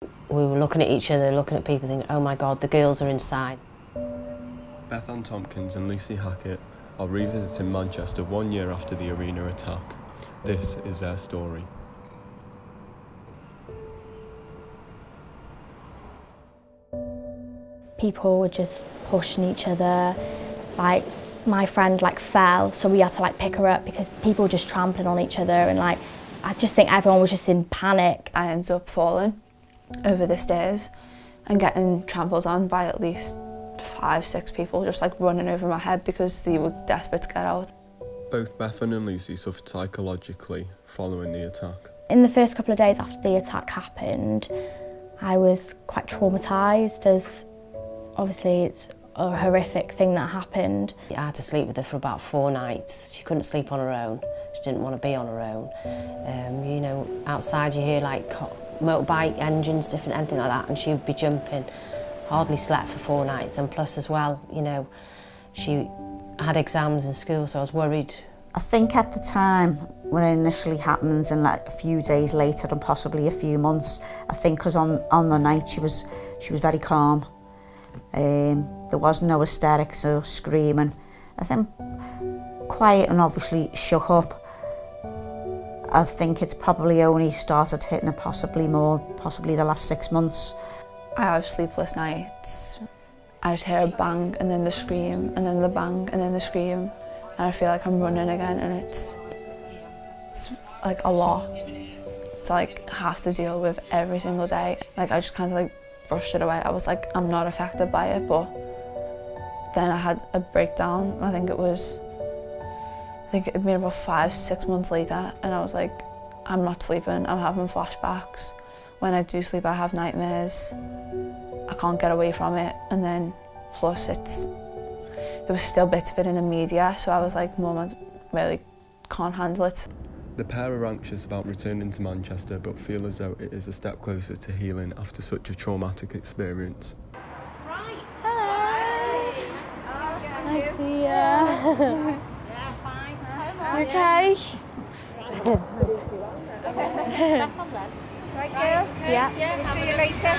We were looking at each other, looking at people thinking, oh my God, the girls are inside. Bethan Tompkins and Lucy Hackett are revisiting Manchester 1 year after the arena attack. This is their story. People were just pushing each other. Like, my friend fell, so we had to pick her up because people were just trampling on each other, and I just think everyone was just in panic. I ended up falling over the stairs and getting trampled on by at least 5-6 people just running over my head because they were desperate to get out. Both Bethan and Lucy suffered psychologically following the attack. In the first couple of days after the attack happened, I was quite traumatised, as obviously it's a horrific thing that happened. I had to sleep with her for about 4 nights. She couldn't sleep on her own. She didn't want to be on her own. You know, outside you hear motorbike engines, different, anything like that, and she would be jumping. Hardly slept for 4 nights, and plus as well, you know, she had exams in school, so I was worried. I think at the time when it initially happened, and a few days later and possibly a few months, I think because on the night she was very calm. There was no hysterics or screaming. I think quiet and obviously shook up. I think it's probably only started hitting her possibly the last 6 months. I have sleepless nights. I just hear a bang and then the scream and then the bang and then the scream, and I feel like I'm running again, and it's a lot to have to deal with every single day. I just kind of brushed it away. I was I'm not affected by it, but then I had a breakdown. I think it'd been about 5-6 months later, and I was I'm not sleeping, I'm having flashbacks. When I do sleep, I have nightmares. I can't get away from it, and then plus there was still bits of it in the media, so I was Mum, I really can't handle it. The pair are anxious about returning to Manchester, but feel as though it is a step closer to healing after such a traumatic experience. Hello. I see ya. Okay. Right, girls? Yeah. We'll see you later.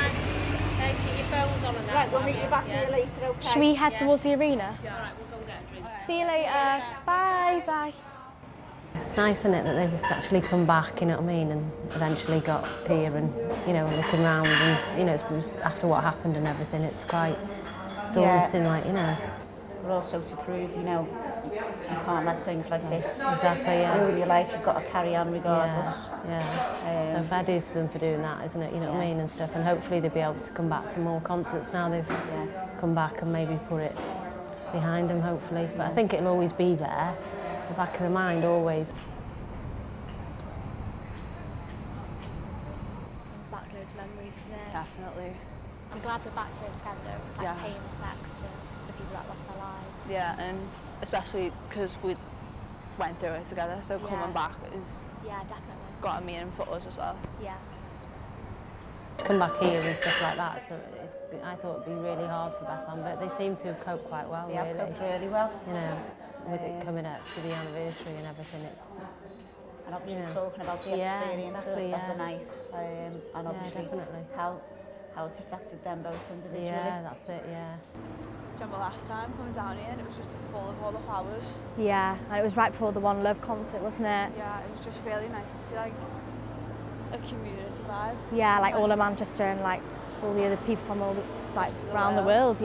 Right, we'll meet you back here later, okay? Should we head towards the arena? Yeah. Alright, we'll go get a drink. See you later. Bye. Bye. It's nice, isn't it, that they've actually come back, you know what I mean, and eventually got here and, you know, looking around and, you know, after what happened and everything, it's quite daunting, you know. But also to prove, you know, you can't let things like this ruin your life. You've got to carry on regardless. Yeah. So fair dues to them for doing that, isn't it? You know what I mean, and stuff. And hopefully they'll be able to come back to more concerts now they've come back and maybe put it behind them, hopefully. But I think it'll always be there, the back of the mind, always. Brings back loads of memories, isn't it? Definitely. I'm glad we're back here together. It was paying respects to the people that lost their lives. Yeah, and especially because we went through it together, so coming back is definitely got a meaning for us as well. Yeah. Come back here and stuff like that, so I thought it'd be really hard for Bethan, but they seem to have coped quite well, Yeah, really. coped really well. You know, with it coming up to the anniversary and everything, it's... And obviously talking about the experience of the night, and obviously definitely. how it's affected them both individually. Yeah, that's it, yeah. Do you remember last time coming down here and it was just full of all the flowers? Yeah, and it was right before the One Love concert, wasn't it? Yeah, it was just really nice to see a community vibe. Yeah, all of Manchester and all the other people from all around the world,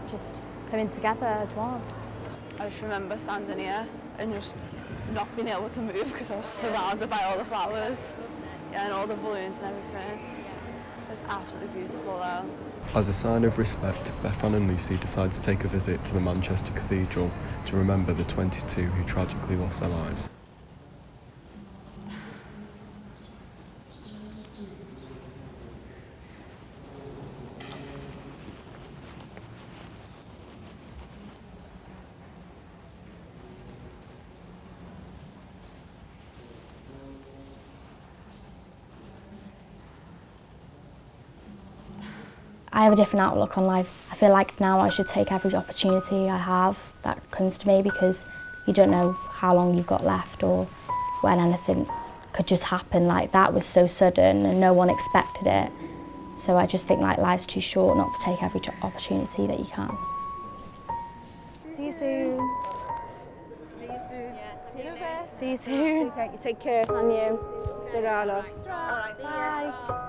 just coming together as one. I just remember standing here and just not being able to move because I was surrounded by all the flowers. Yeah, and all the balloons and everything. It was absolutely beautiful though. As a sign of respect, Bethan and Lucy decide to take a visit to the Manchester Cathedral to remember the 22 who tragically lost their lives. I have a different outlook on life. I feel like now I should take every opportunity I have that comes to me, because you don't know how long you've got left or when anything could just happen. Like, that was so sudden and no one expected it. So I just think like life's too short not to take every opportunity that you can. See you soon. See you soon. Yeah. See you in a bit. See you soon. You take care. And you. Ta-ra, love. Bye.